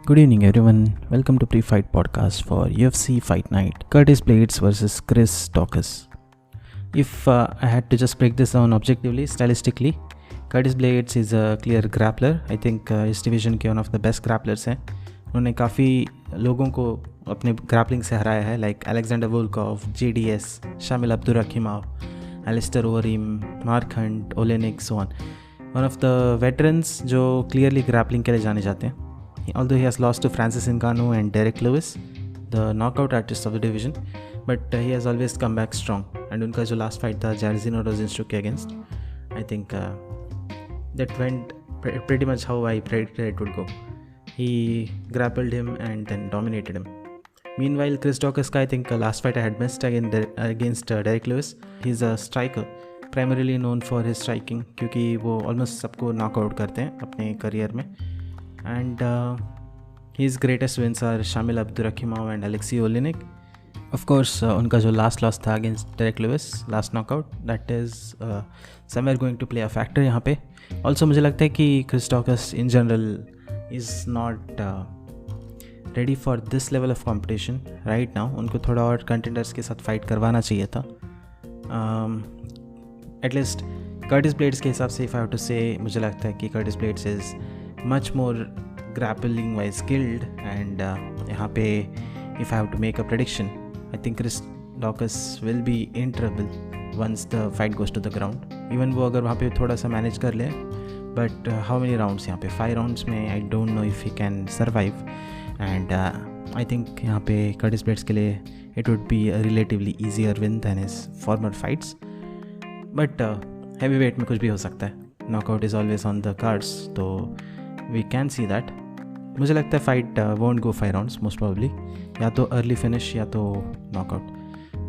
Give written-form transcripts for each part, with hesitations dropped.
Good evening everyone, welcome to pre-fight podcast for UFC Fight Night, Curtis Blaydes versus Chris Daukus. If I had to just break this down objectively, stylistically, Curtis Blaydes is a clear grappler. I think इस division के one of the best grapplers हैं. उन्होंने काफ़ी लोगों को अपने grappling से हराया है, like Alexander Volkov, JDS, Shamil Abdurakhimov, Alistair Overeem, Mark Hunt, Oleinik, so on. One of the veterans जो clearly grappling के लिए जाने जाते हैं. Although he has lost to Francis Ngannou and Derek Lewis, the knockout artists of the division, but he has always come back strong. And उनका जो last fight था Jairzinho Rozenstruik के against, I think that went pretty much how I predicted it would go. He grappled him and then dominated him. Meanwhile, Chris Daukus का I think last fight I had missed against Derek Lewis. He's a striker, primarily known for his striking, क्योंकि वो almost सबको knockout करते हैं अपने career में. And his greatest wins are Shamil Abdurakhimov and Aleksei Oleinik. Of course, उनका जो last loss था against Derek Lewis, last knockout, that is somewhere going to play a factor यहाँ पे. Also मुझे लगता है कि Chris Daukus in general is not ready for this level of competition right now. उनको थोड़ा और contenders के साथ fight करवाना चाहिए था. At least Curtis Blaydes के हिसाब से if I have to say, मुझे लगता है कि Curtis Blaydes is much more grappling wise skilled and यहाँ पे if I have to make a prediction, I think Chris Daukus will be in trouble once the fight goes to the ground. Even वो अगर वहाँ पे थोड़ा सा manage कर ले, but how many rounds यहाँ पे 5 rounds में I don't know if he can survive. And I think यहाँ पे Curtis Blaydes के लिए it would be a relatively easier win than his former fights. But heavyweight में कुछ भी हो सकता है. Knockout is always on the cards, तो we can see that. मुझे लगता है fight won't go 5 rounds most probably. या तो early finish या तो knockout.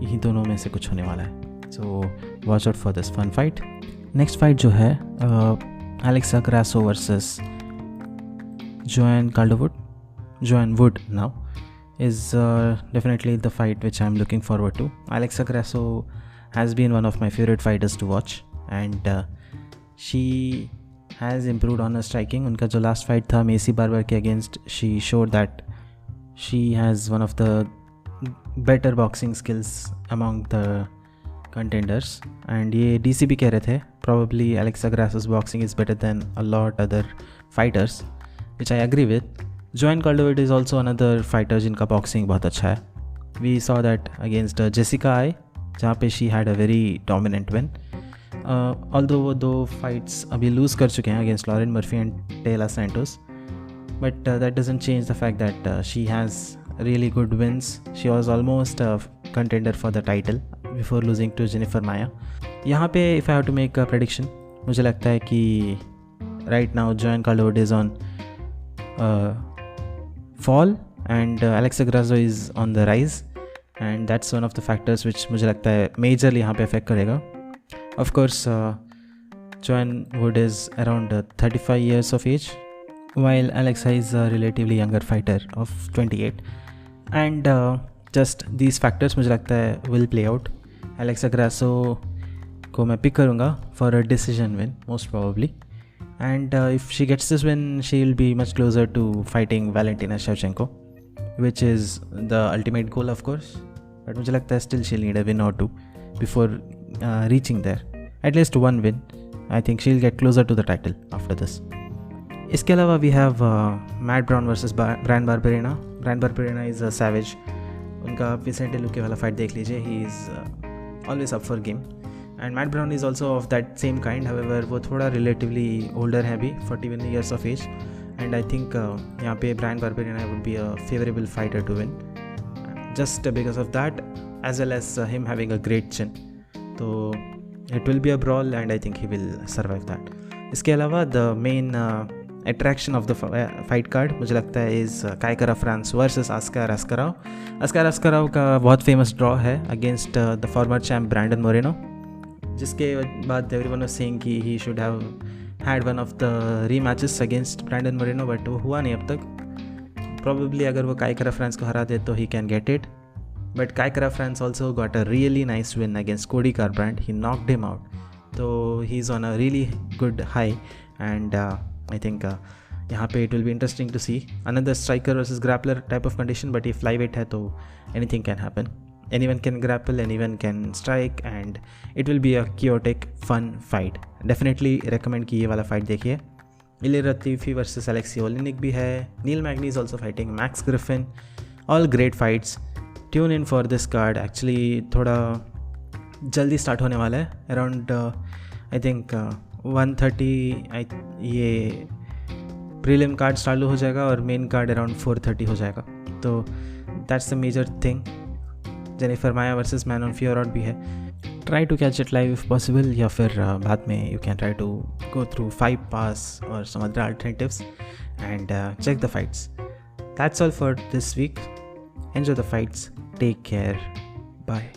यही दोनों में से कुछ होने वाला है. So watch out for this fun fight. Next fight जो है Aleksei Grasso versus Joanne Wood now is definitely the fight which I'm looking forward to. Aleksei Grasso has been one of my favorite fighters to watch and she has improved on her striking. उनका जो last fight था Messi barber के against, she showed that she has one of the better boxing skills among the contenders. And ये DC भी कह रहे थे probably Aleksei Grasso's boxing is better than a lot other fighters, which I agree with. Joanne is also another fighter जिनका boxing बहुत अच्छा है. We saw that against Jessica I, जहाँ पे she had a very dominant win. Although वो 2 fights अभी lose कर चुके हैं against Lauren Murphy and Taylor Santos, but that doesn't change the fact that she has really good wins. She was almost a contender for the title before losing to Jennifer Maia. यहाँ पे if I have to make a prediction, मुझे लगता है कि right now Joanne Calderwood is on fall and Aleksei Grasso is on the rise, and that's one of the factors which मुझे लगता है majorly यहाँ पे affect करेगा. Of course, Joanne Wood is around 35 years of age, while Aleksei is a relatively younger fighter of 28. And just these factors मुझे लगता है will play out. Aleksei Grasso को मैं pick करूँगा for a decision win most probably. And if she gets this win, she will be much closer to fighting Valentina Shevchenko, which is the ultimate goal of course. But मुझे लगता है still she'll need a win or two before reaching there. At least one win. I think she'll get closer to the title after this. इसके अलावा we have Matt Brown versus Bryan Barbarena. Bryan Barbarena is a savage. उनका Vicente Luque वाला fight देख लीजिए. He is always up for game. And Matt Brown is also of that same kind. However, वो थोड़ा relatively older है अभी, 41 years of age. And I think यहाँ पे Bryan Barbarena would be a favorable fighter to win. Just because of that, as well as him having a great chin. तो it will be a brawl and I think he will survive that. इसके अलावा the main attraction of the fight card मुझे लगता है is Kaikara France versus Askarov. Askarov का बहुत famous draw है against the former champ Brandon Moreno, जिसके बाद everyone was saying कि he should have had one of the rematches against Brandon Moreno, but वो हुआ नहीं अब तक. Probably अगर वो Kaikara France को हरा दे तो he can get it. But Kaikara France also got a really nice win against Cody Garbrandt. He knocked him out. So he's on a really good high. And I think यहाँ पे it will be interesting to see another striker versus grappler type of condition, but ये flyweight है तो anything can happen, anyone can grapple, anyone can strike, and it will be a chaotic fun fight. Definitely recommend कि ये वाला fight देखिए. Ilir Latifi versus Aleksei Oleinik भी है. Neil Magny is also fighting Max Griffin. All great fights. Tune in for this card. Actually थोड़ा जल्दी start होने वाला है. Around I think 1:30 ये प्रीलिम कार्ड चालू हो जाएगा और मेन कार्ड अराउंड 4:30 हो जाएगा. तो that's the major thing. Jennifer Maia versus Manon Fiorot भी है. Try to catch it live if possible, या फिर बाद में you can try to go through 5 pass और some other alternatives and check the fights. That's all for this week. Enjoy the fights. Take care. Bye.